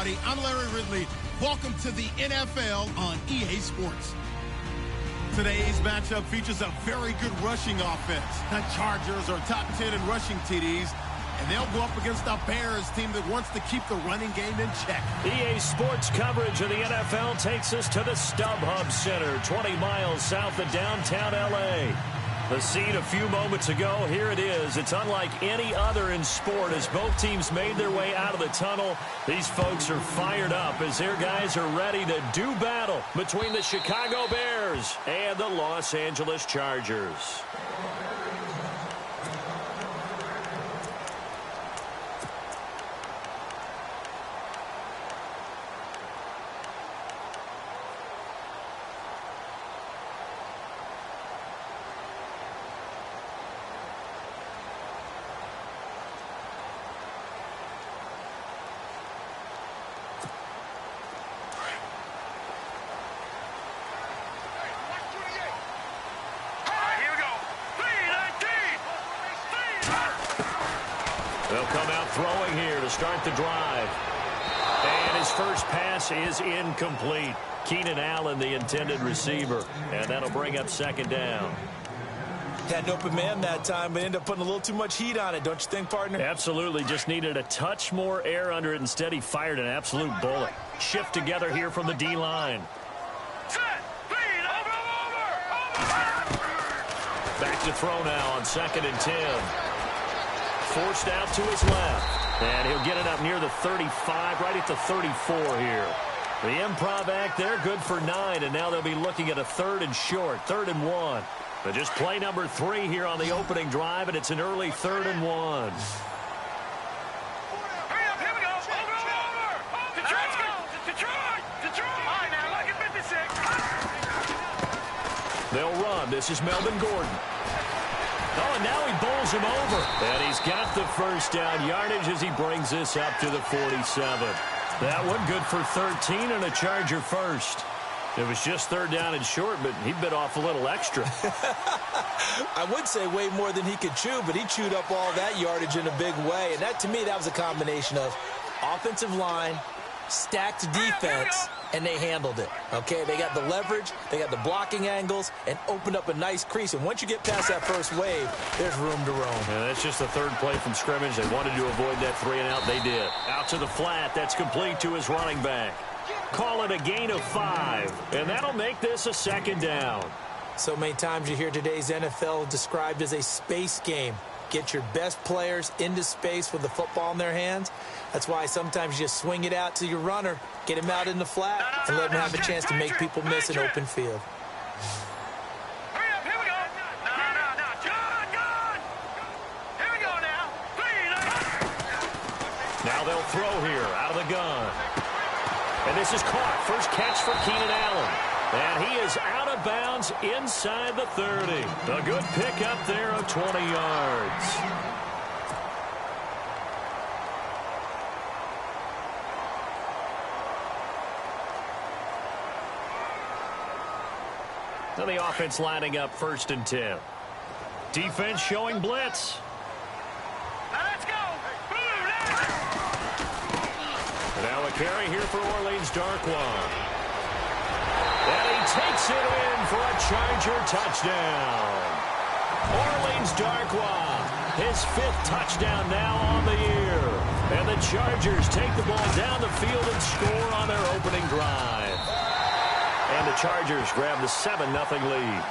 everybody. I'm Larry Ridley. Welcome to the NFL on EA Sports. Today's matchup features a very good rushing offense. The Chargers are top 10 in rushing TDs, and they'll go up against a Bears team that wants to keep the running game in check. EA Sports coverage of the NFL takes us to the StubHub Center, 20 miles south of downtown L.A. The scene a few moments ago, here it is. It's unlike any other in sport as both teams made their way out of the tunnel. These folks are fired up as their guys are ready to do battle between the Chicago Bears and the Los Angeles Chargers. They'll come out throwing here to start the drive. And his first pass is incomplete. Keenan Allen, the intended receiver. And that'll bring up second down. Had an open man that time, but ended up putting a little too much heat on it, don't you think, partner? Absolutely. Just needed a touch more air under it. Instead, he fired an absolute bullet. Shift together here from the D-line. Back to throw now on 2nd and 10. Forced out to his left. And he'll get it up near the 35, right at the 34 here. The improv act there, good for 9. And now they'll be looking at a 3rd and short, 3rd and 1. But just play number 3 here on the opening drive, and it's an early 3rd and 1. They'll run. This is Melvin Gordon. Oh, and now he bowls him over. And he's got the first down yardage as he brings this up to the 47. That one good for 13 and a Charger first. It was just 3rd down and short, but he bit off a little extra. I would say way more than he could chew, but he chewed up all that yardage in a big way. And that, to me, that was a combination of offensive line, stacked defense, and they handled it. Okay, they got the leverage, they got the blocking angles, and opened up a nice crease. And once you get past that first wave, there's room to roam. Yeah, that's just the 3rd play from scrimmage. They wanted to avoid that 3-and-out. They did. Out to the flat. That's complete to his running back. Call it a gain of 5, and that'll make this a 2nd down. So many times you hear today's NFL described as a space game. Get your best players into space with the football in their hands. That's why sometimes you just swing it out to your runner, get him out in the flat, and let him have a chance to make people miss an open field. Now they'll throw here out of the gun. And this is caught. First catch for Keenan Allen. And he is out of bounds inside the 30. A good pickup there of 20 yards. So the offense lining up 1st and 10. Defense showing blitz. Now a carry here for Orleans Darkwa. And he takes it in for a Charger touchdown. Orleans Darkwa, his 5th touchdown now on the year. And the Chargers take the ball down the field and score on their opening drive. And the Chargers grab the 7-0 lead.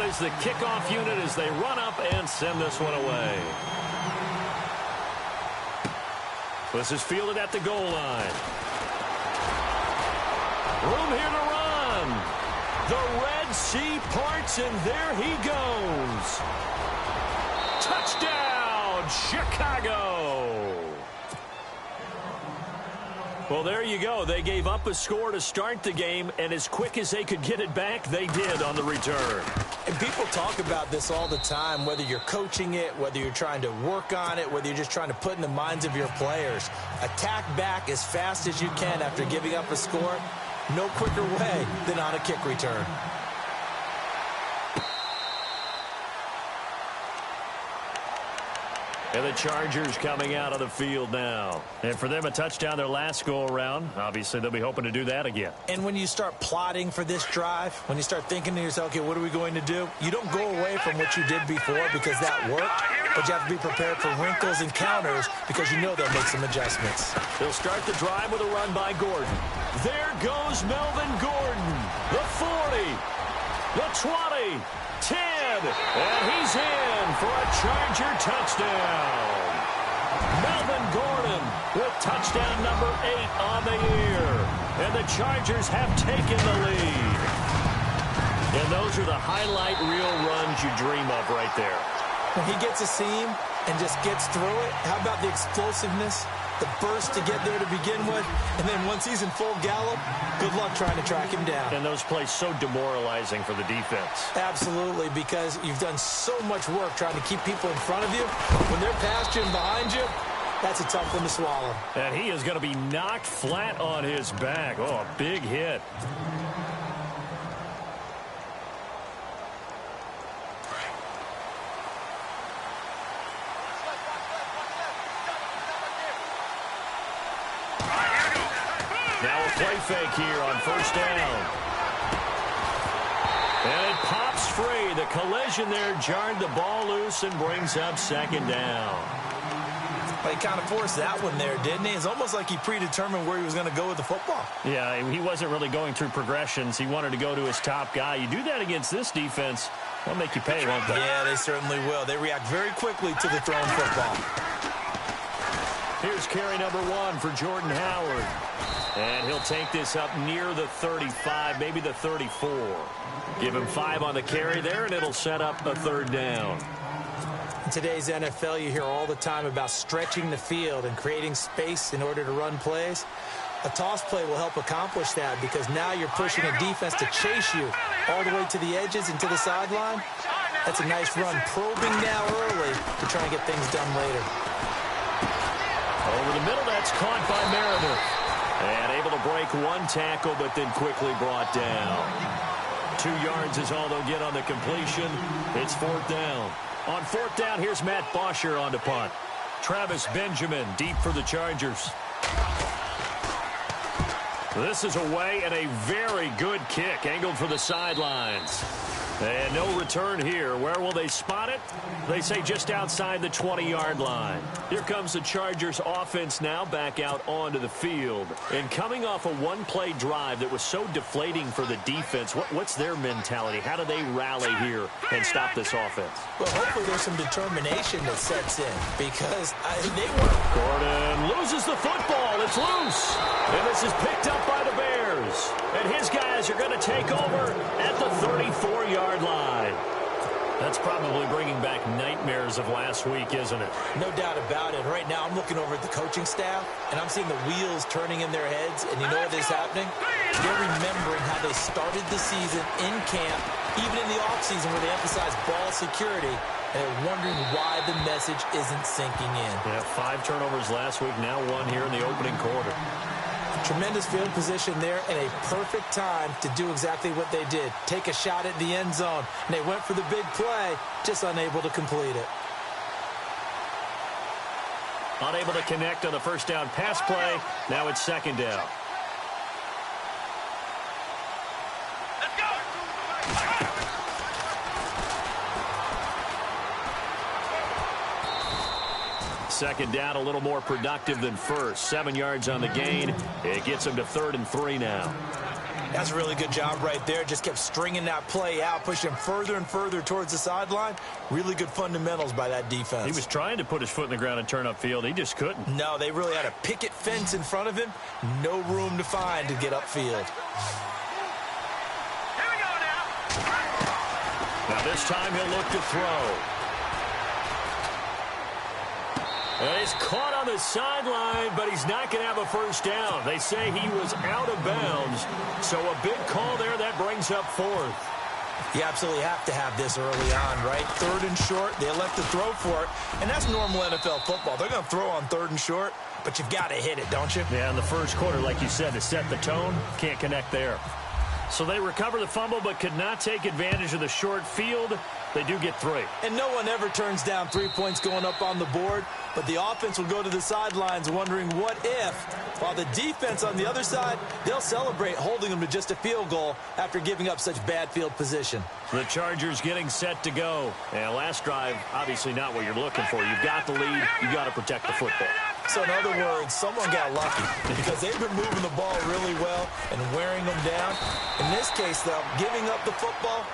Is the kickoff unit as they run up and send this one away. This is fielded at the goal line. Room here to run. The Red Sea parts, and there he goes. Touchdown, Chicago. Well, there you go. They gave up a score to start the game, and as quick as they could get it back, they did on the return. And people talk about this all the time, whether you're coaching it, whether you're trying to work on it, whether you're just trying to put in the minds of your players. Attack back as fast as you can after giving up a score. No quicker way than on a kick return. And the Chargers coming out of the field now. And for them, a touchdown their last go-around. Obviously, they'll be hoping to do that again. And when you start plotting for this drive, when you start thinking to yourself, okay, what are we going to do? You don't go away from what you did before because that worked, but you have to be prepared for wrinkles and counters because you know they'll make some adjustments. They'll start the drive with a run by Gordon. There goes Melvin Gordon. The 40, the 20, 10, and he's in for a Charger touchdown. Melvin Gordon with touchdown number 8 on the year. And the Chargers have taken the lead. And those are the highlight reel runs you dream of right there. When he gets a seam and just gets through it, how about the explosiveness, the burst to get there to begin with, and then once he's in full gallop, good luck trying to track him down. And those plays so demoralizing for the defense. Absolutely, because you've done so much work trying to keep people in front of you. When they're past you and behind you, that's a tough one to swallow. And he is going to be knocked flat on his back. Oh, a big hit. Now a play fake here on first down. And it pops free. The collision there jarred the ball loose and brings up second down. Well, he kind of forced that one there, didn't he? It's almost like he predetermined where he was going to go with the football. Yeah, he wasn't really going through progressions. He wanted to go to his top guy. You do that against this defense, they'll make you pay, won't they? Yeah, they certainly will. They react very quickly to the thrown football. Here's carry number 1 for Jordan Howard. And he'll take this up near the 35, maybe the 34. Give him 5 on the carry there, and it'll set up a third down. In today's NFL, you hear all the time about stretching the field and creating space in order to run plays. A toss play will help accomplish that because now you're pushing a defense to chase you all the way to the edges and to the sideline. That's a nice run, probing now early to try and get things done later. Over the middle, that's caught by Meredith. And able to break one tackle, but then quickly brought down. 2 yards is all they'll get on the completion. It's fourth down. On fourth down, here's Matt Bosher on to punt. Travis Benjamin deep for the Chargers. This is away and a very good kick angled for the sidelines. And no return here. Where will they spot it? They say just outside the 20-yard line. Here comes the Chargers offense now back out onto the field. And coming off a one-play drive that was so deflating for the defense, what's their mentality? How do they rally here and stop this offense? Well, hopefully there's some determination that sets in because they weren't. Gordon loses the football. It's loose. And this is picked up by the Bears. And his guys are going to take over at the 34-yard line. That's probably bringing back nightmares of last week, isn't it? No doubt about it. Right now, I'm looking over at the coaching staff, and I'm seeing the wheels turning in their heads, and you know what is happening? They're remembering how they started the season in camp, even in the offseason where they emphasized ball security, and they're wondering why the message isn't sinking in. Yeah, 5 turnovers last week, now 1 here in the opening quarter. Tremendous field position there and a perfect time to do exactly what they did. Take a shot at the end zone. And they went for the big play, just unable to complete it. Unable to connect on the first down pass play. Now it's second down. Let's go! Second down, a little more productive than first. 7 yards on the gain. It gets them to 3rd and 3 now. That's a really good job right there. Just kept stringing that play out, pushing him further and further towards the sideline. Really good fundamentals by that defense. He was trying to put his foot in the ground and turn upfield. He just couldn't. No, they really had a picket fence in front of him. No room to find to get upfield. Here we go now. Now this time he'll look to throw. And he's caught on the sideline, but he's not going to have a first down. They say he was out of bounds. So a big call there that brings up 4th. You absolutely have to have this early on, right? 3rd and short, they elect to throw for it. And that's normal NFL football. They're going to throw on 3rd and short, but you've got to hit it, don't you? Yeah, in the first quarter, like you said, to set the tone, can't connect there. So they recover the fumble, but could not take advantage of the short field. They do get 3. And no one ever turns down 3 points going up on the board, but the offense will go to the sidelines wondering what if, while the defense on the other side, they'll celebrate holding them to just a field goal after giving up such bad field position. The Chargers getting set to go. And last drive, obviously not what you're looking for. You've got the lead. You've got to protect the football. So in other words, someone got lucky because they've been moving the ball really well and wearing them down. In this case, though, giving up the football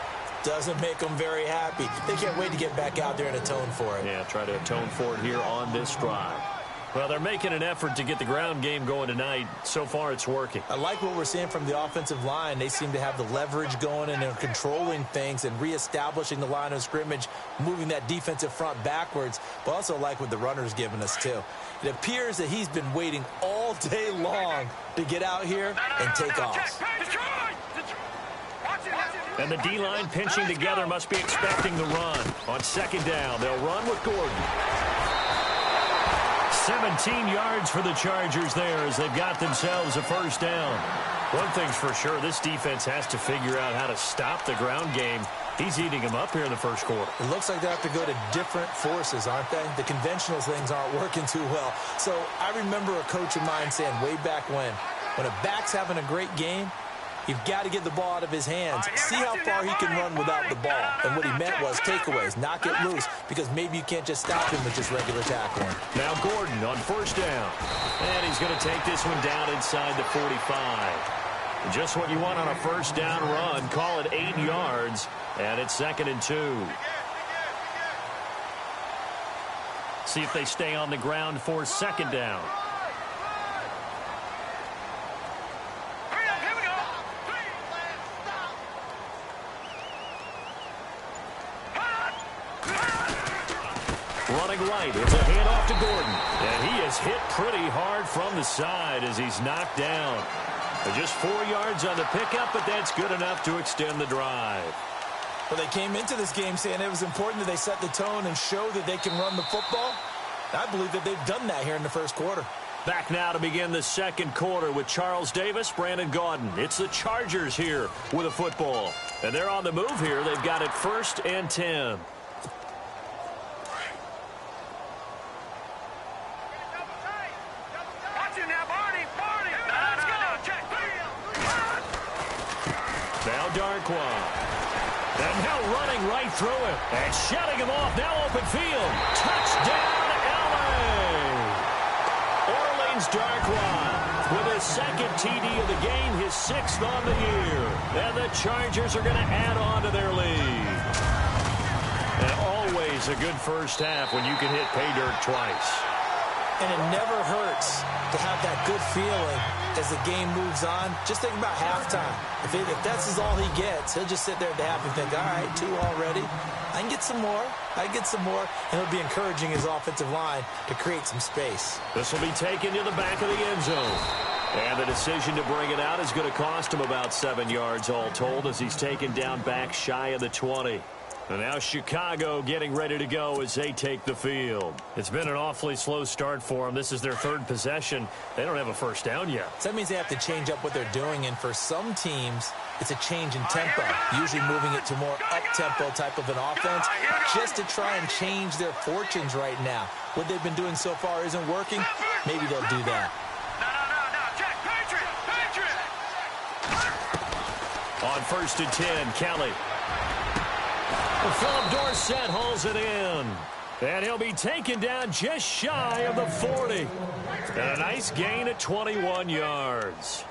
doesn't make them very happy. They can't wait to get back out there and atone for it. Yeah, try to atone for it here on this drive. Well, they're making an effort to get the ground game going tonight. So far, it's working. I like what we're seeing from the offensive line. They seem to have the leverage going, and they're controlling things and reestablishing the line of scrimmage, moving that defensive front backwards, but also like what the runner's giving us, too. It appears that he's been waiting all day long to get out here and take off. And the D-line pinching together must be expecting the run. On second down, they'll run with Gordon. 17 yards for the Chargers there as they've got themselves a first down. One thing's for sure, this defense has to figure out how to stop the ground game. He's eating them up here in the first quarter. It looks like they have to go to different forces, aren't they? The conventional things aren't working too well. So I remember a coach of mine saying way back when a back's having a great game, you've got to get the ball out of his hands. See how far he can run without the ball. And what he meant was takeaways, knock it loose, because maybe you can't just stop him with just regular tackling. Now Gordon on first down. And he's going to take this one down inside the 45. Just what you want on a first down run. Call it 8 yards. And it's 2nd and 2. See if they stay on the ground for second down. Running right, it's a handoff to Gordon. And he is hit pretty hard from the side as he's knocked down. Just 4 yards on the pickup, but that's good enough to extend the drive. Well, they came into this game saying it was important that they set the tone and show that they can run the football. I believe that they've done that here in the first quarter. Back now to begin the second quarter with Charles Davis, Brandon Gaudin. It's the Chargers here with a football. And they're on the move here. They've got it 1st and 10. Now Darquan. And now running right through him. And shutting him off. Now open field. Touchdown, L.A. Orleans Darquan with his 2nd TD of the game, his 6th on the year. And the Chargers are going to add on to their lead. And always a good first half when you can hit pay dirt twice. And it never hurts to have that good feeling as the game moves on. Just think about halftime. If that's all he gets, he'll just sit there at the half and think, all right, 2 already. I can get some more. I can get some more. And he'll be encouraging his offensive line to create some space. This will be taken to the back of the end zone. And the decision to bring it out is going to cost him about 7 yards all told as he's taken down back shy of the 20. And now Chicago getting ready to go as they take the field. It's been an awfully slow start for them. This is their 3rd possession. They don't have a first down yet. So that means they have to change up what they're doing. And for some teams, it's a change in tempo, usually moving it to more up-tempo type of an offense just to try and change their fortunes right now. What they've been doing so far isn't working. Maybe they'll do that. On 1st and 10, Kelly. Philip Dorsett hauls it in. And he'll be taken down just shy of the 40. And a nice gain at 21 yards.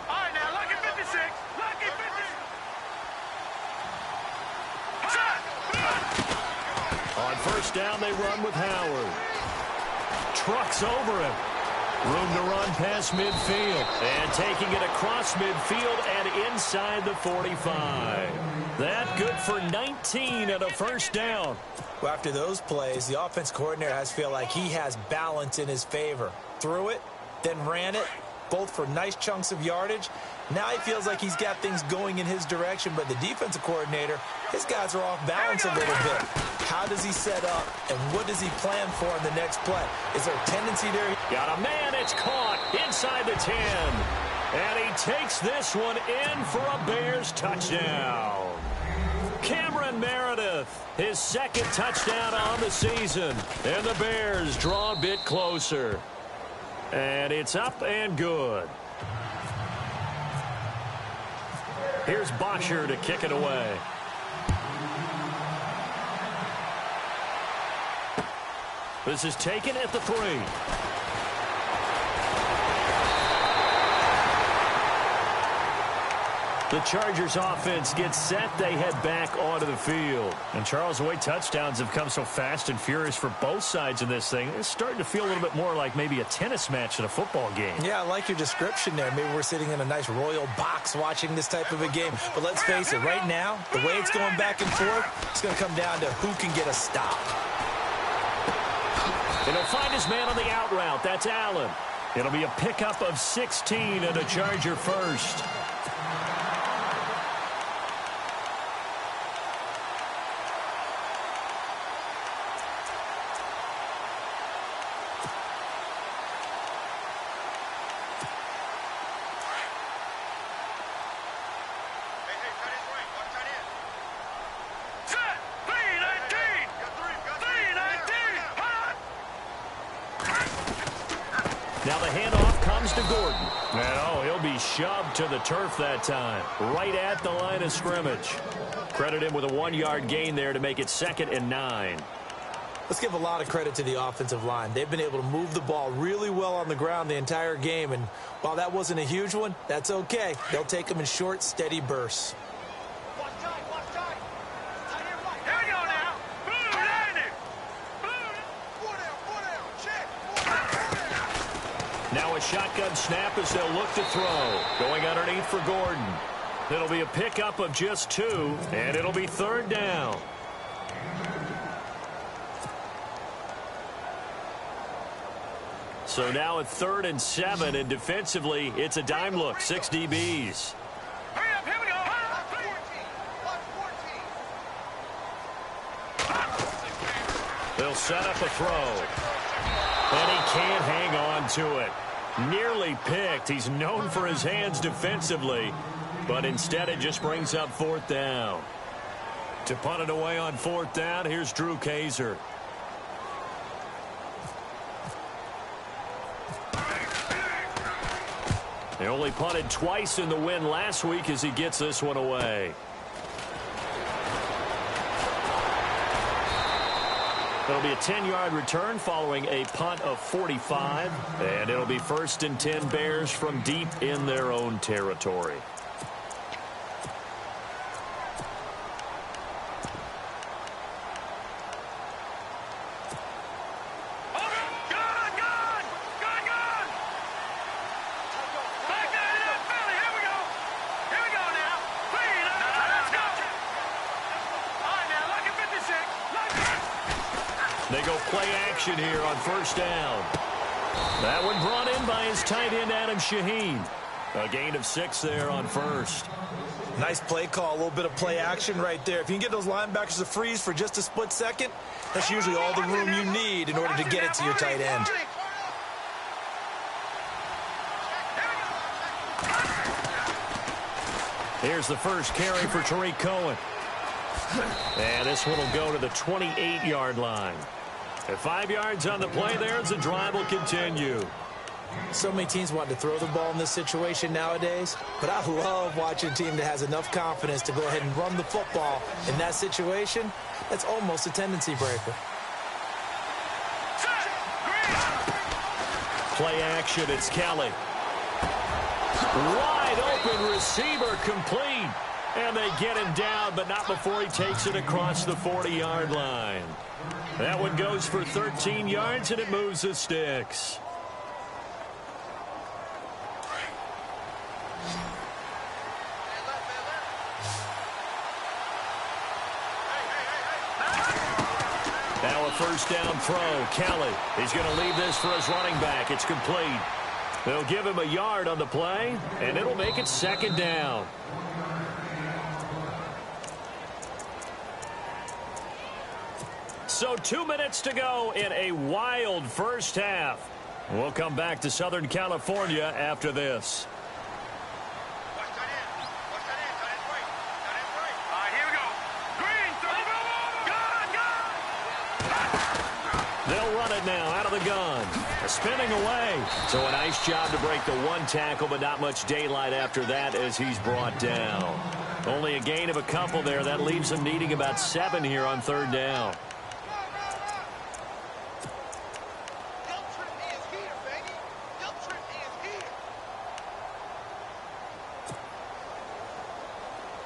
All right, now, lucky 56. Lucky 56. On first down, they run with Howard. Trucks over him. Room to run past midfield. And taking it across midfield and inside the 45. That good for 19 and a first down. Well, after those plays, the offense coordinator has to feel like he has balance in his favor. Threw it, then ran it, both for nice chunks of yardage. Now he feels like he's got things going in his direction, but the defensive coordinator, his guys are off balance a little bit. How does he set up, and what does he plan for in the next play? Is there a tendency there? Got a man, it's caught inside the 10. And he takes this one in for a Bears touchdown. Cameron Meredith, his second touchdown on the season. And the Bears draw a bit closer. And it's up and good. Here's Bosher to kick it away. This is taken at the 3. The Chargers offense gets set. They head back onto the field. And Charles, the way touchdowns have come so fast and furious for both sides in this thing, it's starting to feel a little bit more like maybe a tennis match in a football game. Yeah, I like your description there. Maybe we're sitting in a nice royal box watching this type of a game. But let's face it, right now, the way it's going back and forth, it's going to come down to who can get a stop. And he'll find his man on the out route. That's Allen. It'll be a pickup of 16 and a Charger first. Now the handoff comes to Gordon. And oh, he'll be shoved to the turf that time, right at the line of scrimmage. Credit him with a 1-yard gain there to make it 2nd and 9. Let's give a lot of credit to the offensive line. They've been able to move the ball really well on the ground the entire game. And while that wasn't a huge one, that's okay. They'll take them in short, steady bursts. Now a shotgun snap as they'll look to throw. Going underneath for Gordon. It'll be a pickup of just 2, and it'll be 3rd down. So now at 3rd and 7, and defensively, it's a dime look, 6 DBs. Hurry up, here we go. They'll set up a throw. And he can't hang on to it. Nearly picked. He's known for his hands defensively, but instead it just brings up 4th down. To punt it away on 4th down, here's Drew Kaiser. They only punted twice in the win last week as he gets this one away. It'll be a 10-yard return following a punt of 45, and it'll be 1st and 10 Bears from deep in their own territory. They go play action here on 1st down. That one brought in by his tight end, Adam Shaheen. A gain of 6 there on 1st. Nice play call, a little bit of play action right there. If you can get those linebackers to freeze for just a split second, that's usually all the room you need in order to get it to your tight end. Here's the first carry for Tariq Cohen. And this one will go to the 28-yard line. At 5 yards on the play there, as the drive will continue. So many teams want to throw the ball in this situation nowadays, but I love watching a team that has enough confidence to go ahead and run the football in that situation. That's almost a tendency breaker. Play action, it's Kelly. Wide open receiver complete. And they get him down, but not before he takes it across the 40-yard line. That one goes for 13 yards, and it moves the sticks. Now a 1st down throw. Kelly, he's going to leave this for his running back. It's complete. They'll give him a yard on the play, and it'll make it second down. So 2 minutes to go in a wild first half. We'll come back to Southern California after this. They'll run it now out of the gun. Spinning away. So a nice job to break the one tackle, but not much daylight after that as he's brought down. Only a gain of a couple there. That leaves him needing about 7 here on third down.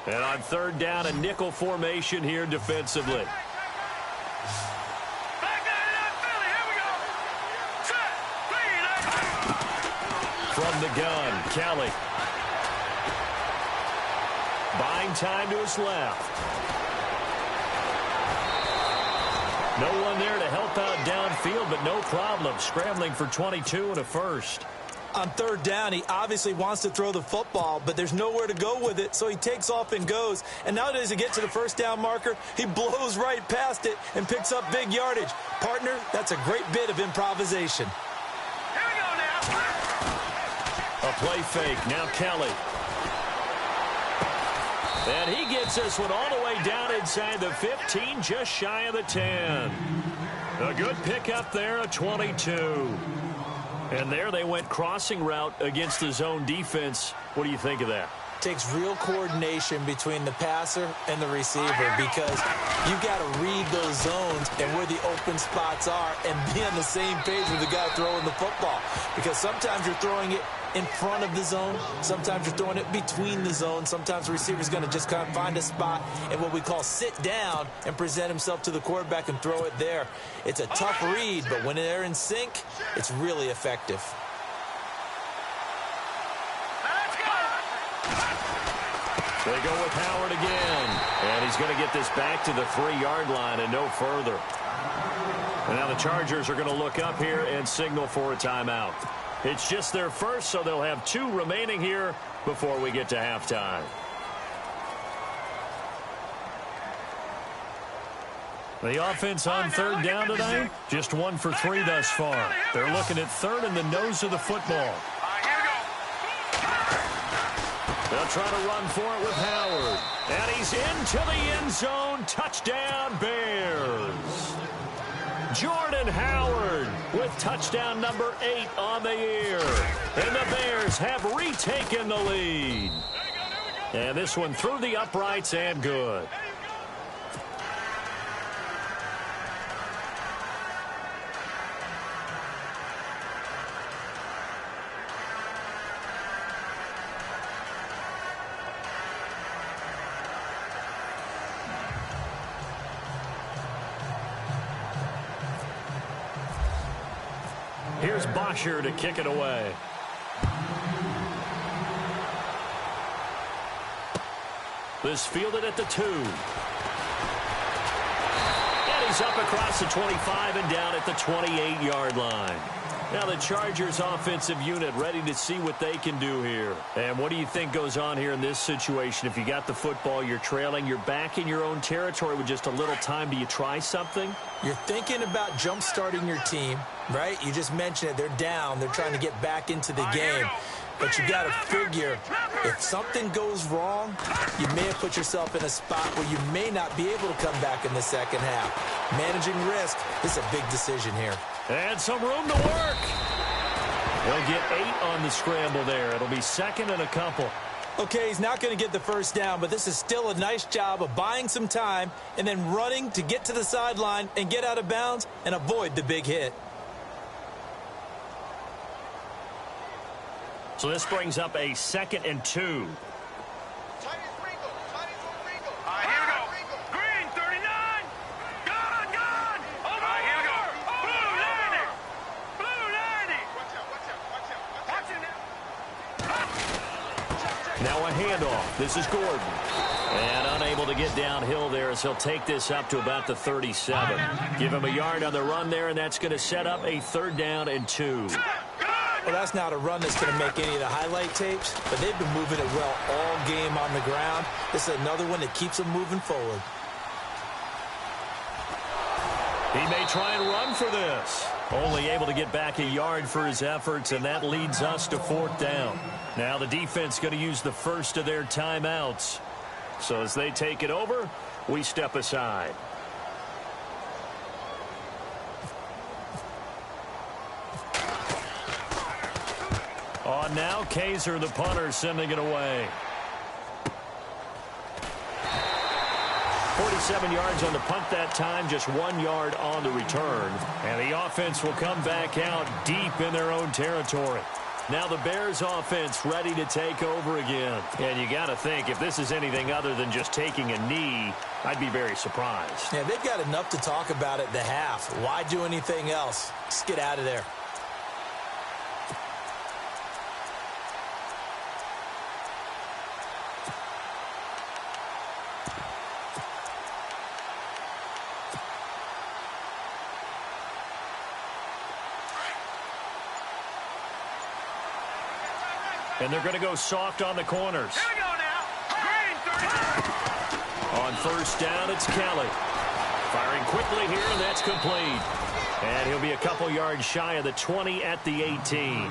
And on third down, a nickel formation here defensively. From the gun, Kelly. Buying time to his left. No one there to help out downfield, but no problem. Scrambling for 22 and a first. On third down, he obviously wants to throw the football, but there's nowhere to go with it, so he takes off and goes. And now that he gets to the first down marker, he blows right past it and picks up big yardage. Partner, that's a great bit of improvisation. Here we go now. A play fake. Now Kelly. And he gets this one all the way down inside the 15, just shy of the 10. A good pickup there, a 22. And there they went crossing route against the zone defense. What do you think of that? Takes real coordination between the passer and the receiver because you got to read those zones and where the open spots are and be on the same page with the guy throwing the football. Because sometimes you're throwing it in front of the zone. Sometimes you're throwing it between the zones. Sometimes the receiver's going to just kind of find a spot and what we call sit down and present himself to the quarterback and throw it there. It's a tough read, but when they're in sync, it's really effective. They go with Howard again. And he's going to get this back to the 3-yard line and no further. And now the Chargers are going to look up here and signal for a timeout. It's just their first, so they'll have 2 remaining here before we get to halftime. The offense on third down tonight, just 1 for 3 thus far. They're looking at third in the nose of the football. They'll try to run for it with Howard. And he's into the end zone. Touchdown, Bears. Jordan Howard with touchdown number 8 on the year. And the Bears have retaken the lead. And this one through the uprights and good. Here's Bosher to kick it away. This fielded at the 2. And he's up across the 25 and down at the 28-yard line. Now the Chargers offensive unit ready to see what they can do here. And what do you think goes on here in this situation? If you got the football, you're trailing, you're back in your own territory with just a little time. Do you try something? You're thinking about jump-starting your team, right? You just mentioned it. They're down. They're trying to get back into the game. But you got to figure if something goes wrong, you may have put yourself in a spot where you may not be able to come back in the second half. Managing risk is a big decision here. And some room to work. They'll get 8 on the scramble there. It'll be second and a couple. Okay, he's not going to get the first down, but this is still a nice job of buying some time and then running to get to the sideline and get out of bounds and avoid the big hit. So this brings up a 2nd and 2. Now a handoff. This is Gordon. And unable to get downhill there as he'll take this up to about the 37. Give him a yard on the run there, and that's going to set up a 3rd down and 2. Well, that's not a run that's going to make any of the highlight tapes, but they've been moving it well all game on the ground. This is another one that keeps them moving forward. He may try and run for this. Only able to get back a yard for his efforts, and that leads us to 4th down. Now the defense going to use the first of their timeouts. So as they take it over, we step aside. On now, Kaiser, the punter, sending it away. 47 yards on the punt that time, just 1 yard on the return. And the offense will come back out deep in their own territory. Now the Bears offense ready to take over again. And you got to think, if this is anything other than just taking a knee, I'd be very surprised. Yeah, they've got enough to talk about at the half. Why do anything else? Just get out of there. And they're going to go soft on the corners. Here we go now. Green, 33. On 1st down, it's Kelly. Firing quickly here, and that's complete. And he'll be a couple yards shy of the 20 at the 18.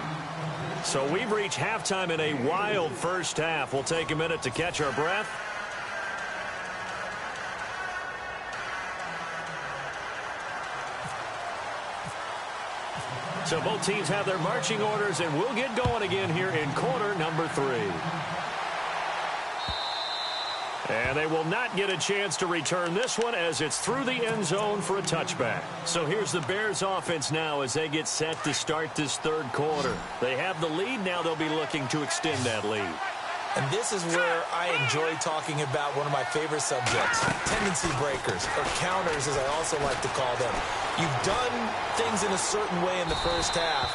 So we've reached halftime in a wild first half. We'll take a minute to catch our breath. So both teams have their marching orders, and we'll get going again here in quarter number 3. And they will not get a chance to return this one as it's through the end zone for a touchback. So here's the Bears offense now as they get set to start this 3rd quarter. They have the lead. Now they'll be looking to extend that lead. And this is where I enjoy talking about one of my favorite subjects, tendency breakers, or counters as I also like to call them. You've done things in a certain way in the first half,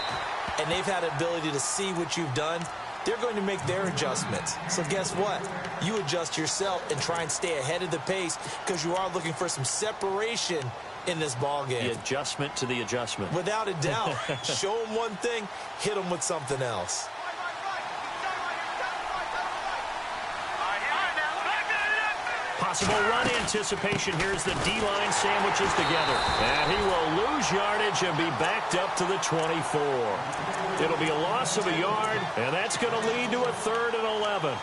and they've had the ability to see what you've done. They're going to make their adjustments. So guess what? You adjust yourself and try and stay ahead of the pace because you are looking for some separation in this ball game. The adjustment to the adjustment. Without a doubt. Show them one thing, hit them with something else. Possible run anticipation. Here's the D-line sandwiches together. And he will lose yardage and be backed up to the 24. It'll be a loss of a yard, and that's going to lead to a 3rd and 11.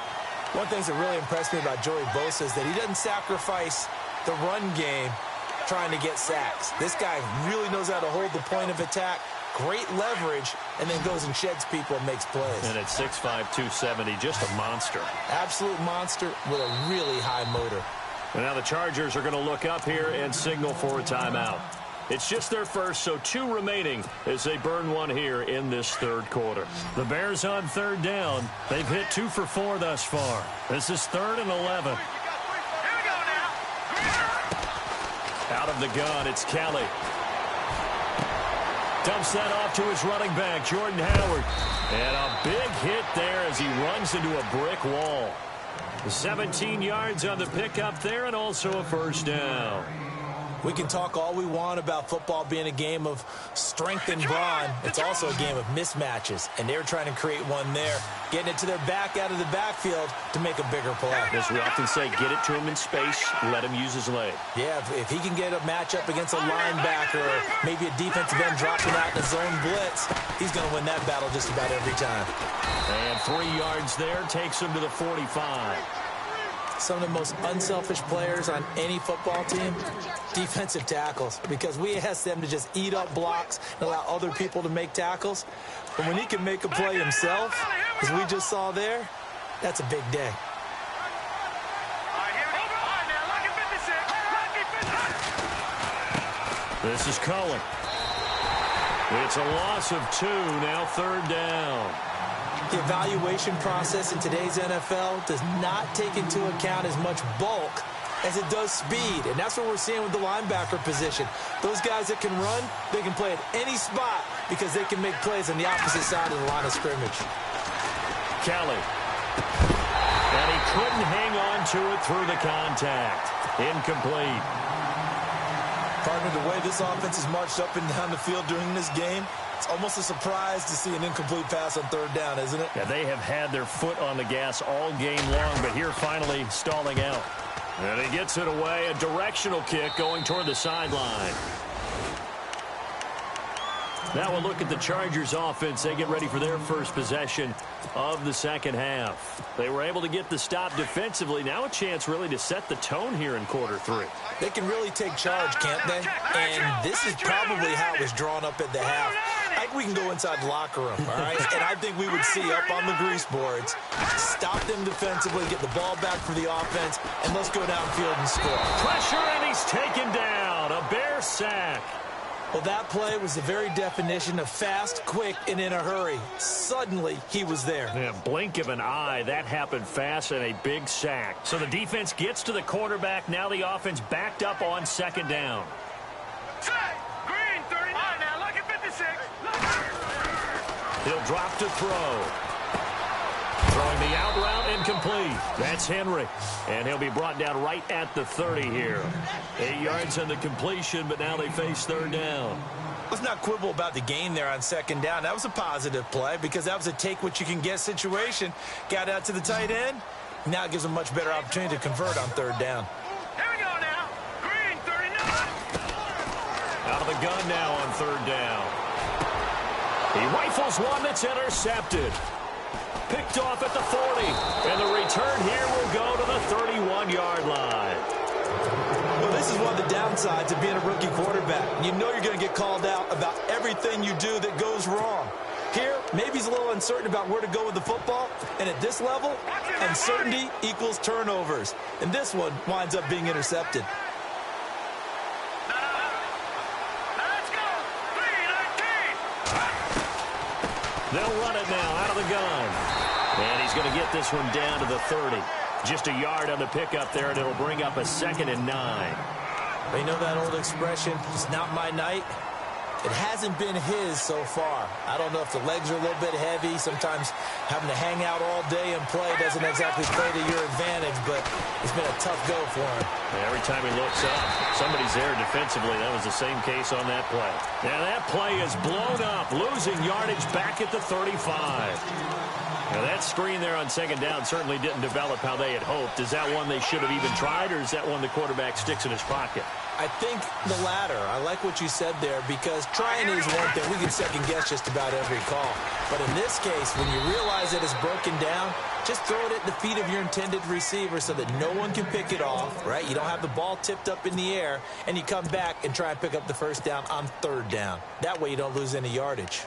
One thing that really impressed me about Joey Bosa is that he doesn't sacrifice the run game trying to get sacks. This guy really knows how to hold the point of attack, great leverage, and then goes and sheds people and makes plays. And at 6'5", 270, just a monster. Absolute monster with a really high motor. And now the Chargers are going to look up here and signal for a timeout. It's just their first, so 2 remaining as they burn one here in this 3rd quarter. The Bears on 3rd down. They've hit 2 for 4 thus far. This is 3rd and 11. Here we go now. Out of the gun, it's Kelly. Dumps that off to his running back, Jordan Howard. And a big hit there as he runs into a brick wall. 17 yards on the pickup there and also a 1st down. We can talk all we want about football being a game of strength and brawn. It's also a game of mismatches, and they're trying to create one there, getting it to their back out of the backfield to make a bigger play. As we often say, get it to him in space, let him use his leg. Yeah, if he can get a matchup against a linebacker or maybe a defensive end dropping out in a zone blitz, he's going to win that battle just about every time. And 3 yards there takes him to the 45. Some of the most unselfish players on any football team, defensive tackles, because we ask them to just eat up blocks and allow other people to make tackles. But when he can make a play himself, as we just saw there, that's a big day. This is Cullen. It's a loss of 2, now 3rd down. The evaluation process in today's NFL does not take into account as much bulk as it does speed, and that's what we're seeing with the linebacker position. Those guys that can run, they can play at any spot because they can make plays on the opposite side of the line of scrimmage. Kelly. And he couldn't hang on to it through the contact. Incomplete. Partner, the way this offense has marched up and down the field during this game, It's almost a surprise to see an incomplete pass on third down, isn't it? Yeah, they have had their foot on the gas all game long, but here finally stalling out. And he gets it away, a directional kick going toward the sideline. Now we'll look at the Chargers offense. They get ready for their first possession of the second half. They were able to get the stop defensively. Now a chance really to set the tone here in quarter three. They can really take charge, can't they? And this is probably how it was drawn up at the half. I think we can go inside the locker room, all right? And I think we would see up on the grease boards, stop them defensively, get the ball back for the offense, and let's go downfield and score. Pressure, and he's taken down. A Bear sack. Well, that play was the very definition of fast, quick, and in a hurry. Suddenly, he was there. Yeah, blink of an eye. That happened fast and a big sack. So the defense gets to the quarterback. Now the offense backed up on second down. Green, 39. Now look at 56. He'll drop to throw. Throwing the out route incomplete. That's Henry. And he'll be brought down right at the 30 here. 8 yards on the completion, but now they face third down. Let's not quibble about the gain there on second down. That was a positive play because that was a take-what-you-can-get situation. Got out to the tight end. Now it gives them a much better opportunity to convert on third down. Here we go now. Green, 39. Out of the gun now on third down. He rifles one that's intercepted. Picked off at the 40. And the return here will go to the 31-yard line. Well, this is one of the downsides of being a rookie quarterback. You know you're going to get called out about everything you do that goes wrong. Here, maybe he's a little uncertain about where to go with the football. And at this level, uncertainty equals turnovers. And this one winds up being intercepted. Let's go. 3-19. They'll run it now out of the gun. And he's going to get this one down to the 30. Just a yard on the pickup there, and it'll bring up a 2nd and 9. You know that old expression, it's not my night? It hasn't been his so far. I don't know if the legs are a little bit heavy. Sometimes having to hang out all day and play doesn't exactly play to your advantage, but it's been a tough go for him. Every time he looks up, somebody's there defensively. That was the same case on that play. Now that play is blown up, losing yardage back at the 35. Now that screen there on second down certainly didn't develop how they had hoped. Is that one they should have even tried, or is that one the quarterback sticks in his pocket? I think the latter. I like what you said there because trying is one thing. We can second guess just about every call. But in this case, when you realize that it's broken down, just throw it at the feet of your intended receiver so that no one can pick it off, right? You don't have the ball tipped up in the air, and you come back and try and pick up the first down on third down. That way you don't lose any yardage.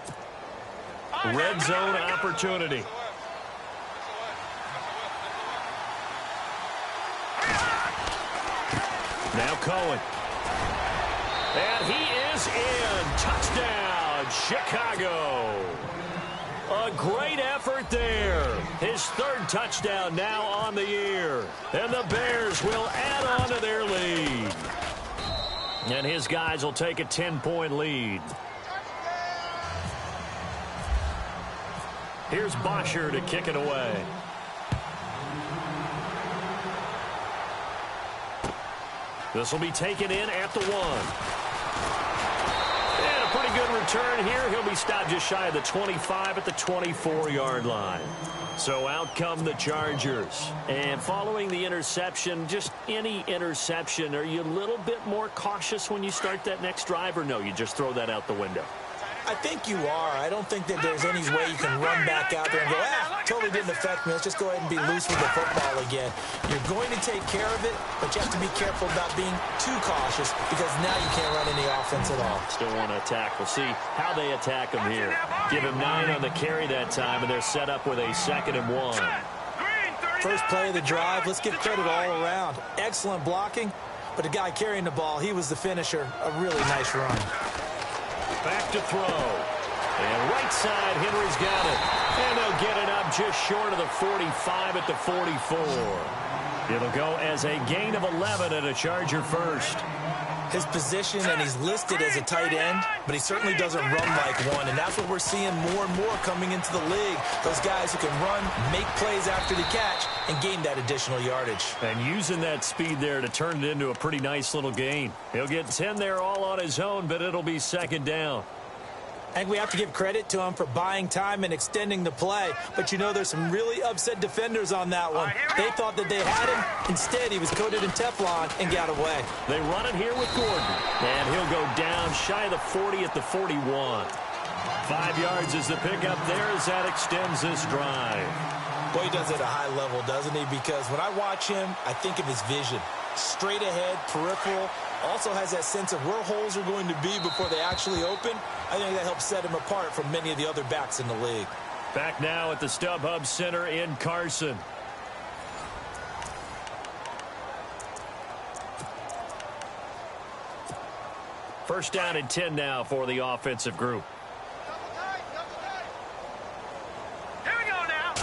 Red zone opportunity. Now Cohen. And he is in. Touchdown, Chicago. A great effort there. His third touchdown now on the year. And the Bears will add on to their lead. And his guys will take a 10-point lead. Here's Bosher to kick it away. This will be taken in at the 1. And a pretty good return here. He'll be stopped just shy of the 25 at the 24-yard line. So out come the Chargers. And following the interception, just any interception, are you a little bit more cautious when you start that next drive, or no, you just throw that out the window? I think you are. I don't think that there's any way you can run back out there and go, totally didn't affect me. Let's just go ahead and be loose with the football again. You're going to take care of it, but you have to be careful about being too cautious because now you can't run any offense at all. Still want to attack. We'll see how they attack him here. Give him 9 on the carry that time, and they're set up with a 2nd and 1. First play of the drive. Let's give credit all around. Excellent blocking, but the guy carrying the ball, he was the finisher. A really nice run. Back to throw. And right side, Henry's got it. And they'll get it up just short of the 45 at the 44. It'll go as a gain of 11 and a Charger first. His position, and he's listed as a tight end, but he certainly doesn't run like one, and that's what we're seeing more and more coming into the league. Those guys who can run, make plays after the catch, and gain that additional yardage. And using that speed there to turn it into a pretty nice little gain. He'll get 10 there all on his own, but it'll be 2nd down. I think we have to give credit to him for buying time and extending the play. But, you know, there's some really upset defenders on that one. They thought that they had him. Instead, he was coated in Teflon and got away. They run it here with Gordon. And he'll go down shy of the 40 at the 41. 5 yards is the pickup there as that extends this drive. Boy, he does it at a high level, doesn't he? Because when I watch him, I think of his vision. Straight ahead, peripheral. Also has that sense of where holes are going to be before they actually open. I think that helps set him apart from many of the other backs in the league. Back now at the StubHub Center in Carson. First down and 10 now for the offensive group. Here we go now.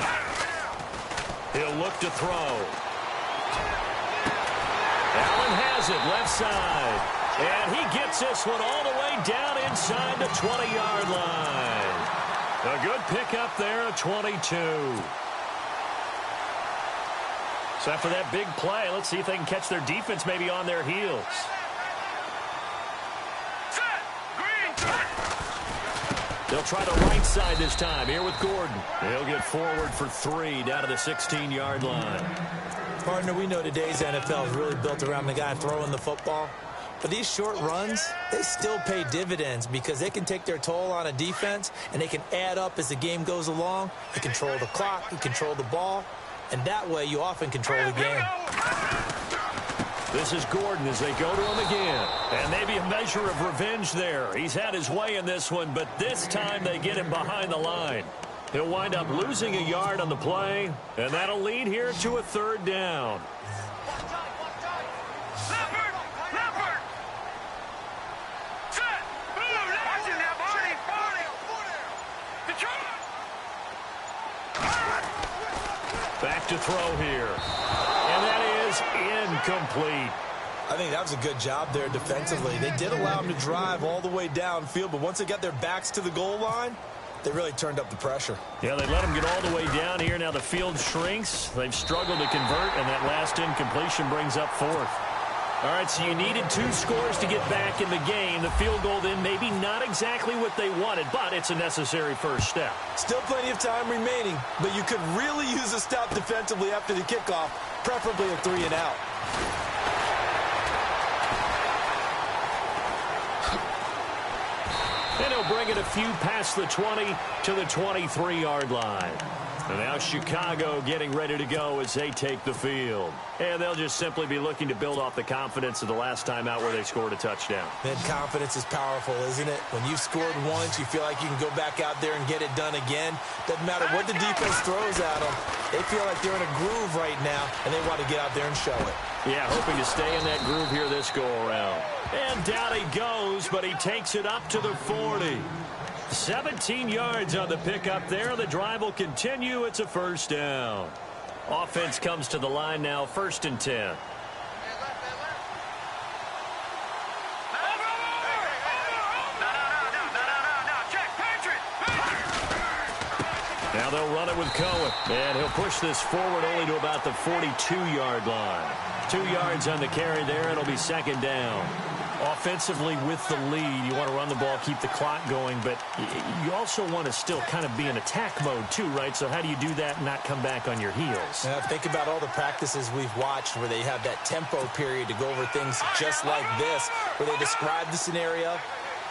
He'll look to throw. Allen has it left side. And he gets this one all the way down inside the 20-yard line. A good pickup there at 22. So after that big play, let's see if they can catch their defense maybe on their heels. They'll try the right side this time here with Gordon. He'll get forward for 3 down to the 16-yard line. Partner, we know today's NFL is really built around the guy throwing the football. But these short runs, they still pay dividends because they can take their toll on a defense and they can add up as the game goes along. You control the clock, you control the ball, and that way you often control the game. This is Gordon as they go to him again. And maybe a measure of revenge there. He's had his way in this one, but this time they get him behind the line. He'll wind up losing a yard on the play, and that'll lead here to a 3rd down. Back to throw here. And that is incomplete. I think that was a good job there defensively. They did allow them to drive all the way downfield, but once they got their backs to the goal line, they really turned up the pressure. Yeah, they let them get all the way down here. Now the field shrinks. They've struggled to convert, and that last incompletion brings up 4th. All right, so you needed 2 scores to get back in the game. The field goal then maybe not exactly what they wanted, but it's a necessary first step. Still plenty of time remaining, but you could really use a stop defensively after the kickoff, preferably a 3-and-out. And he'll bring it a few past the 20 to the 23-yard line. And now Chicago getting ready to go as they take the field. And they'll just simply be looking to build off the confidence of the last time out where they scored a touchdown. Man, confidence is powerful, isn't it? When you've scored once, you feel like you can go back out there and get it done again. Doesn't matter what the defense throws at them. They feel like they're in a groove right now, and they want to get out there and show it. Yeah, hoping to stay in that groove here this go-around. And down he goes, but he takes it up to the 40. 17 yards on the pickup there. The drive will continue. It's a 1st down. Offense comes to the line now, 1st and 10. Now they'll run it with Cohen. And he'll push this forward only to about the 42-yard line. 2 yards on the carry there. It'll be 2nd down. Offensively with the lead, you want to run the ball, keep the clock going, but you also want to still kind of be in attack mode too, right? So how do you do that and not come back on your heels? Think about all the practices we've watched where they have that tempo period to go over things just like this, where they describe the scenario,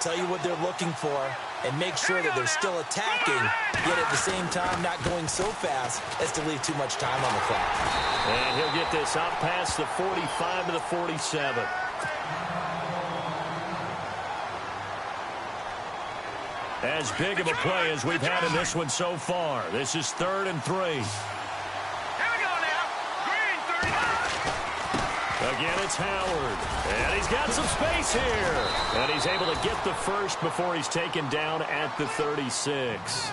tell you what they're looking for, and make sure that they're still attacking, yet at the same time not going so fast as to leave too much time on the clock. And he'll get this out past the 45 to the 47. As big of a play as we've had in this one so far. This is 3rd and 3. Here we go now. Green 30. Again, it's Howard. And he's got some space here. And he's able to get the first before he's taken down at the 36.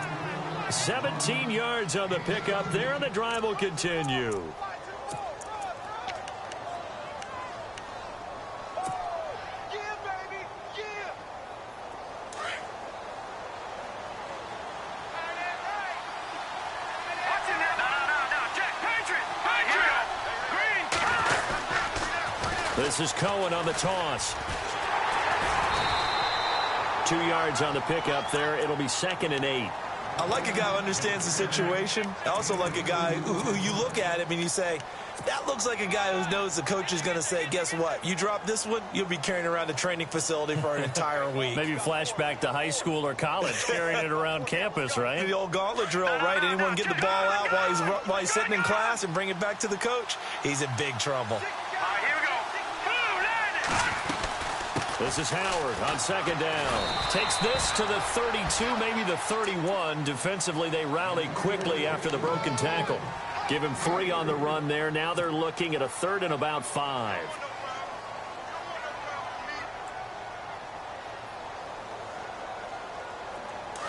17 yards on the pickup there, and the drive will continue. This is Cohen on the toss. 2 yards on the pickup there. It'll be 2nd and 8. I like a guy who understands the situation. I also like a guy who you look at him and you say, that looks like a guy who knows the coach is going to say, guess what? You drop this one, you'll be carrying around a training facility for an entire week. Maybe flashback to high school or college, carrying it around campus, right? The old gauntlet drill, right? Anyone get the ball out while he's sitting in class and bring it back to the coach? He's in big trouble. Here we go. This is Howard on 2nd down. Takes this to the 32, maybe the 31. Defensively, they rally quickly after the broken tackle. Give him 3 on the run there. Now they're looking at a 3rd and about 5.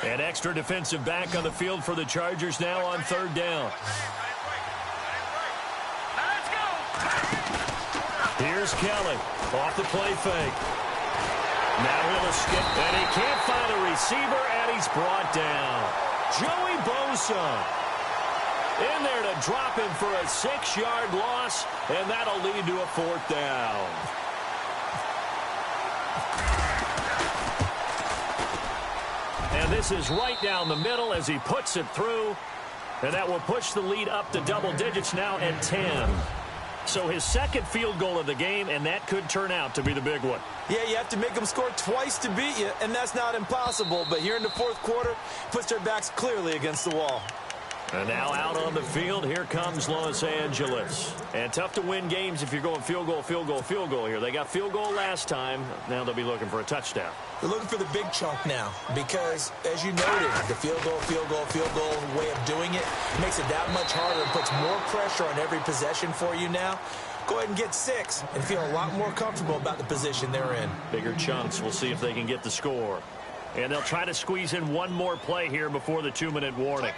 An extra defensive back on the field for the Chargers now on 3rd down. Let's go. Here's Kelly off the play fake. Now he'll escape, and he can't find a receiver, and he's brought down. Joey Bosa in there to drop him for a 6-yard loss, and that'll lead to a 4th down. And this is right down the middle as he puts it through, and that will push the lead up to double digits now at 10. So his 2nd field goal of the game, and that could turn out to be the big one. Yeah, you have to make them score twice to beat you, and that's not impossible. But here in the 4th quarter, puts their backs clearly against the wall. And now out on the field, here comes Los Angeles. And tough to win games if you're going field goal, field goal, field goal here. They got field goal last time. Now they'll be looking for a touchdown. They're looking for the big chunk now because, as you noted, the field goal way of doing it makes it that much harder and puts more pressure on every possession for you now. Go ahead and get 6 and feel a lot more comfortable about the position they're in. Bigger chunks. We'll see if they can get the score. And they'll try to squeeze in one more play here before the 2-minute warning.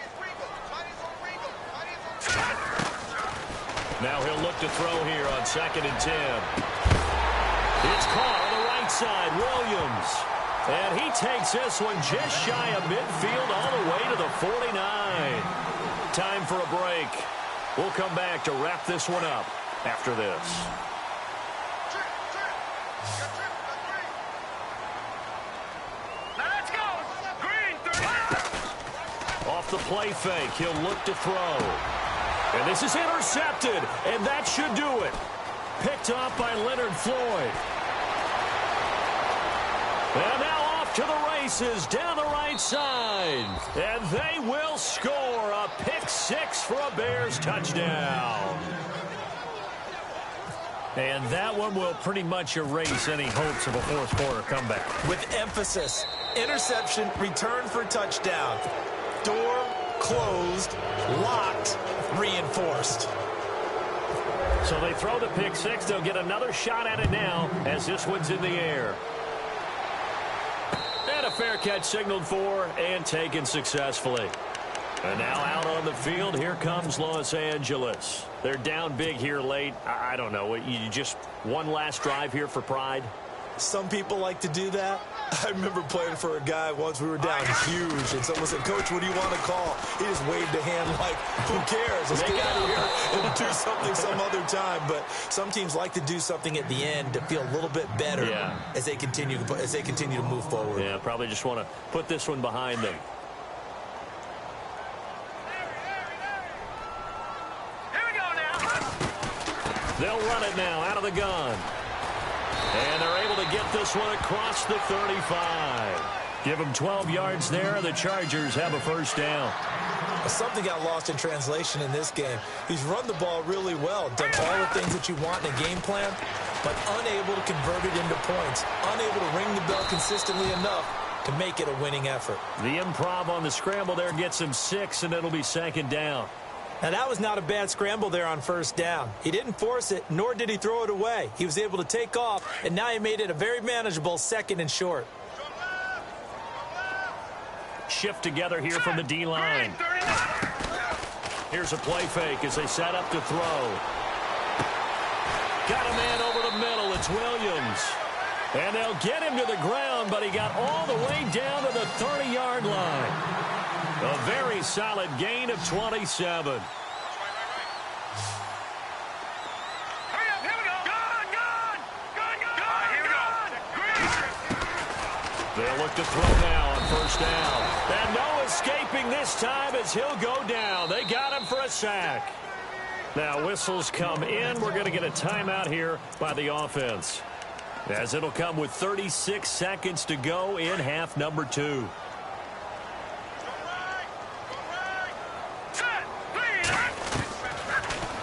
Now he'll look to throw here on 2nd and 10. It's caught on the right side, Williams. And he takes this one just shy of midfield all the way to the 49. Time for a break. We'll come back to wrap this one up after this. Let's go. Green 30. Off the play fake, he'll look to throw. And this is intercepted, and that should do it. Picked up by Leonard Floyd. And now off to the races down the right side. And they will score a pick 6 for a Bears touchdown. And that one will pretty much erase any hopes of a 4th quarter comeback. With emphasis, interception, return for touchdown. Door closed, locked, reinforced. So they throw the pick 6. They'll get another shot at it now as this one's in the air. And a fair catch signaled for and taken successfully. And now out on the field, here comes Los Angeles. They're down big here late. I don't know. You just one last drive here for pride? Some people like to do that. I remember playing for a guy once. We were down huge, and someone said, "Coach, what do you want to call?" He just waved a hand like, "Who cares? Let's get out of here and do something some other time." But some teams like to do something at the end to feel a little bit better as they continue to move forward. Yeah, probably just want to put this one behind them. Here we go now. They'll run it now out of the gun. And they're able to get this one across the 35. Give them 12 yards there. The Chargers have a 1st down. Something got lost in translation in this game. He's run the ball really well, done all the things that you want in a game plan, but unable to convert it into points, unable to ring the bell consistently enough to make it a winning effort. The improv on the scramble there gets him 6, and it'll be 2nd down. Now, that was not a bad scramble there on 1st down. He didn't force it, nor did he throw it away. He was able to take off, and now he made it a very manageable 2nd and short. Shift together here from the D-line. Here's a play fake as they set up to throw. Got a man over the middle. It's Williams. And they'll get him to the ground, but he got all the way down to the 30-yard line. A very solid gain of 27. Hurry up, here we go. Gun. Here we go. They'll look to throw now on first down. And no escaping this time as he'll go down. They got him for a sack. Now whistles come in. We're going to get a timeout here by the offense, as it'll come with 36 seconds to go in half number 2.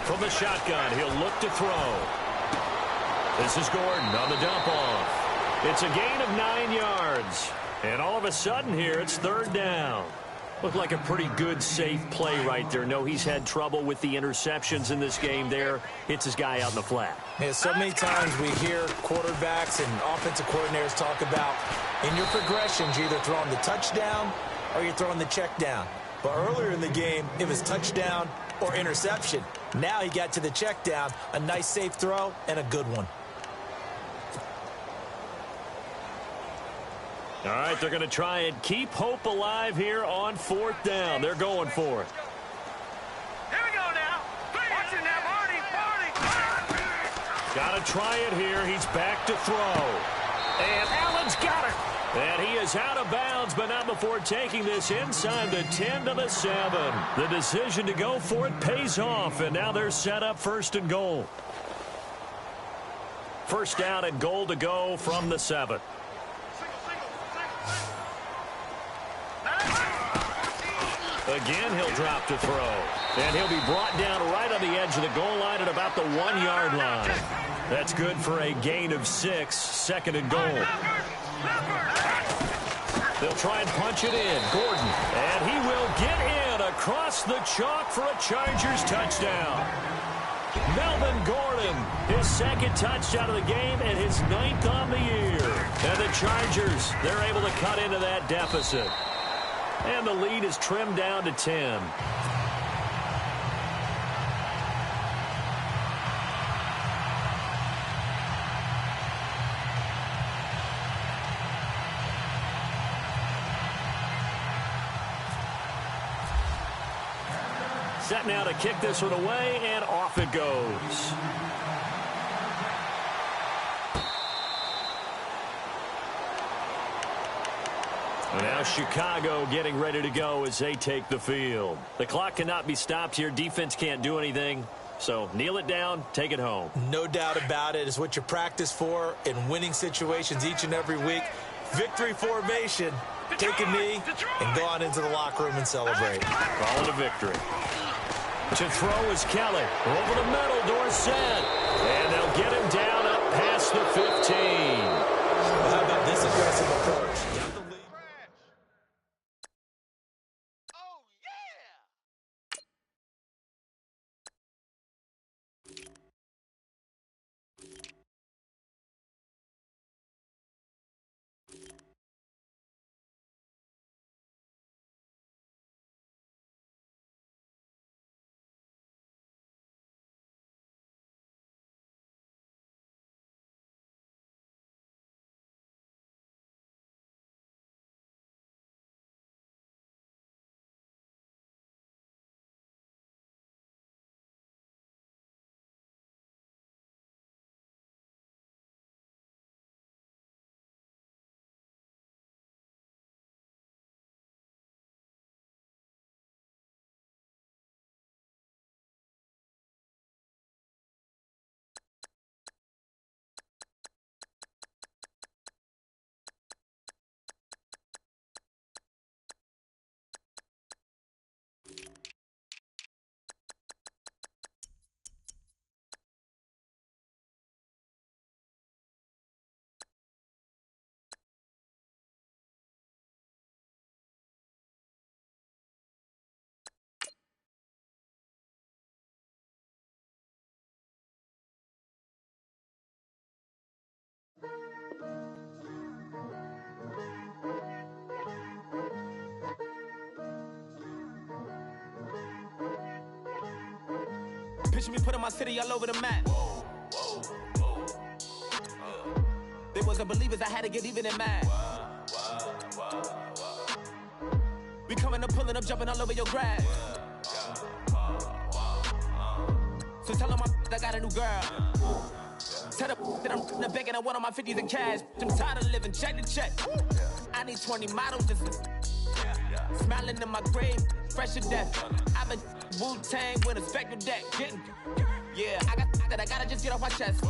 From the shotgun, he'll look to throw. This is Gordon on the dump off. It's a gain of 9 yards. And all of a sudden here, it's third down. Looked like a pretty good, safe play right there. No, he's had trouble with the interceptions in this game there. Hits his guy out in the flat. Yeah, so many times we hear quarterbacks and offensive coordinators talk about in your progressions, you're either throwing the touchdown or you're throwing the check down. But earlier in the game, it was touchdown or interception. Now he got to the check down, a nice safe throw, and a good one. All right, they're going to try and keep hope alive here on fourth down. They're going for it. Here we go now. Watch it now, Marty. Got to try it here. He's back to throw. And Allen's got it. And he is out of bounds, but not before taking this inside the 10 to the 7. The decision to go for it pays off, and now they're set up first and goal. First down and goal to go from the 7. Again, he'll drop to throw. And he'll be brought down right on the edge of the goal line at about the 1-yard line. That's good for a gain of 6, second and goal. They'll try and punch it in. Gordon. And he will get in across the chalk for a Chargers touchdown. Melvin Gordon, his second touchdown of the game and his 9th on the year. And the Chargers, they're able to cut into that deficit. And the lead is trimmed down to 10. Set now to kick this one away, and off it goes. And now Chicago getting ready to go as they take the field. The clock cannot be stopped here. Defense can't do anything. So kneel it down, take it home. No doubt about it. It's what you practice for in winning situations each and every week. Victory formation. Take a knee and go on into the locker room and celebrate. Call it a victory. To throw is Kelly. Over the middle, Dorsett. And they'll get him down up past the 15. Well, how about this aggressive approach? Picture me putting my city all over the map. They wasn't believers, I had to get even and mad. We coming up, pulling up, jumping all over your grass. So tell them I got a new girl. Tell the that I'm begging, I want on my 50s in cash. I'm tired of living check to check. I need 20 models just smiling in my grave, fresh to death. I've been Wu-Tang with a spectral deck. Getting, yeah, I gotta just get off my chest.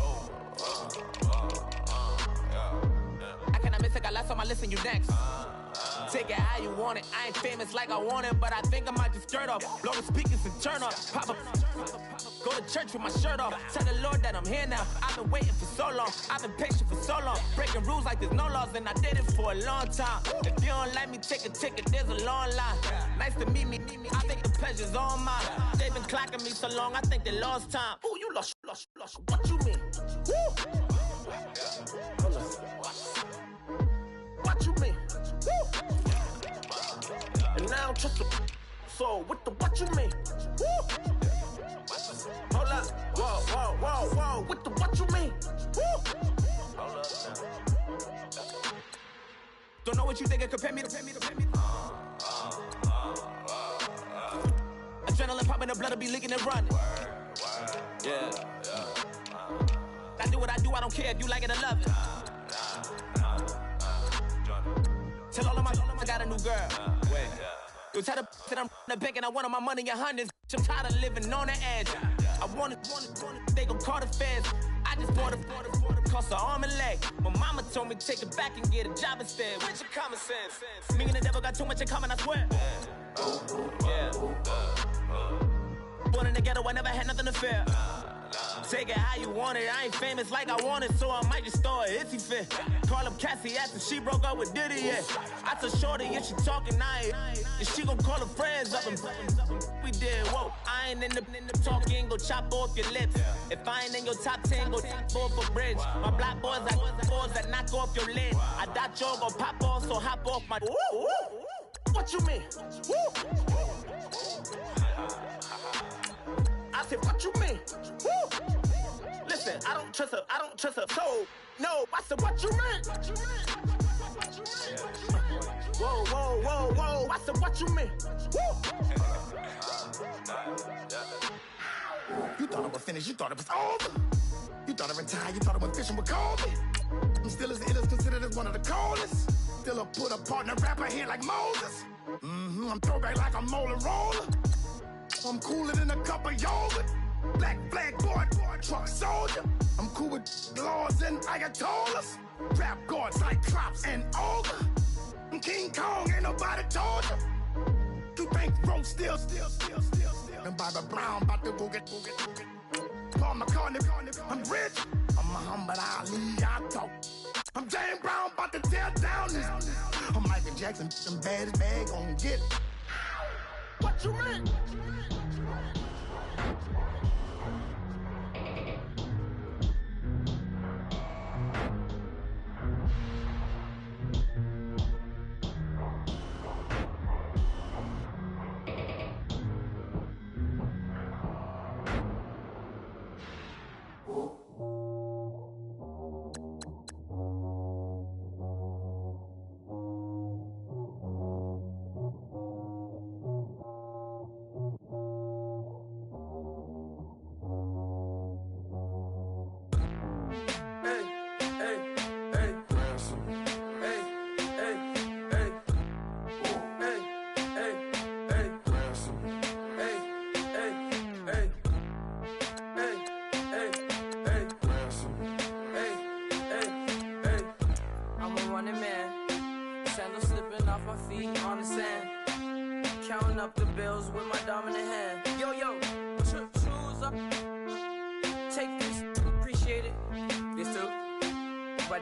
I cannot miss it, got last on my list and you next. Take it how you want it. I ain't famous like I want it, but I think I might just skirt off. Blow the speakers and turn off. Pop up, go to church with my shirt off. Tell the Lord that I'm here now. I've been waiting for so long. I've been patient for so long. Breaking rules like there's no laws, and I did it for a long time. If you don't like me, take a ticket. There's a long line. Nice to meet me. I think the pleasure's all mine. They've been clocking me so long, I think they lost time. Ooh, you lost. What you mean? Woo! What you mean? Woo! And now I don't trust the so what you mean? Woo! Hold up. Whoa. What you mean? Woo! Hold up now. Don't know what you think it compare me to. Adrenaline popping, the blood will be leaking and running. Yeah. I do what I do, I don't care if you like it or love it. Tell all of my I got a new girl. Wait. You tell the that I'm the bank and I want all my money in hundreds. I'm tired of living on the edge. I want it, they gon' call the feds. I just bought it, cost an arm and leg. My mama told me take it back and get a job instead. Where's your common sense? Me and the devil got too much in common, I swear. Yeah. Born in the ghetto, I never had nothing to fear. Take it how you want it. I ain't famous like I want it, so I might just throw it if he fit. Call up Cassie after she broke up with Diddy, yeah. I told Shorty if she talking, and she gon' call her friends up and we did, whoa. I ain't in the talking, go chop off your lips. If I ain't in your top 10, go tap off a bridge. My black boys that knock off your lid. I doubt y'all gon' pop off, so hop off my. What you mean? I said, what you mean? Woo! Listen, I don't trust her soul. No, I said, what you mean? Whoa. I said, what you mean? Woo! You thought it was finished, you thought it was over. You thought it retired, you thought it went fishing with Kobe. I'm still as ill as considered as one of the coldest. Still a put a partner rapper here like Moses. I'm throwback like a molar roller. I'm cooler than a cup of yogurt. Black flag boy, truck soldier. I'm cool with laws and Ayatollahs. Rap gods like Klops and Olga. I'm King Kong, ain't nobody told you. You think Rose still. And Bobby Brown about to go get. Paul McCartney, I'm rich. I'm Muhammad Ali, I talk. I'm James Brown, about to tear down this. I'm Michael Jackson, them bad bag gon' get. What you mean?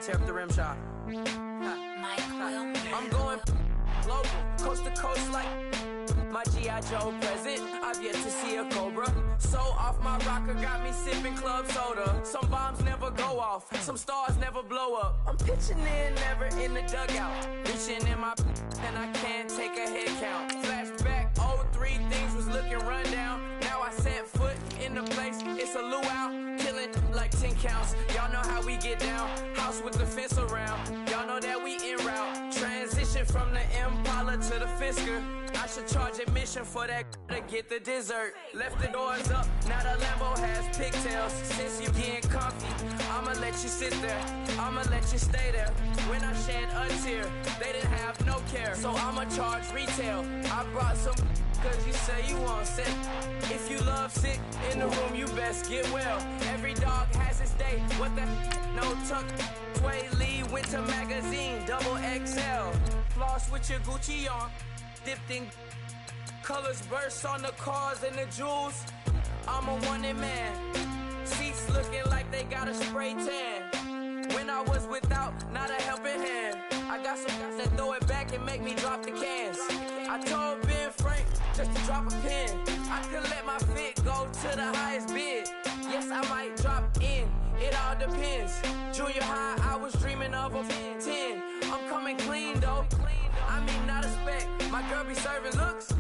Tear up the rim shot. I'm going global, coast to coast like my G.I. Joe present. I've yet to see a Cobra. So off my rocker got me sipping club soda. Some bombs never go off, some stars never blow up. I'm pitching in, never in the dugout. Reaching in my and I can't take a head count. Flashback, 03, things was looking run down. Now I set foot in the place, it's a luau. Killing like 10 counts, y'all know how we get down. House with the fence around, y'all know that we en route. Transition from the Impala to the Fisker. I should charge admission for that to get the dessert. Left the doors up, now the Lambo has pigtails. Since you getting comfy, I'ma let sit there, I'ma let you stay there. When I shed a tear, they didn't have no care. So I'ma charge retail. I brought some cause you say you want sick. If you love sick in the room, you best get well. Every dog has its day. What the no tuck. Sway Lee Winter Magazine, double XL. Floss with your Gucci on, dipped in colors burst on the cars and the jewels. I'm a wanted man. Seats looking like they got a spray tan. When I was without, not a helping hand. I got some guys that throw it back and make me drop the cans. I told Ben Frank just to drop a pin. I could let my fit go to the highest bid. Yes, I might drop in. It all depends. Junior high, I was dreaming of a 10. I'm coming clean though. I mean, not a spec. My girl be serving looks.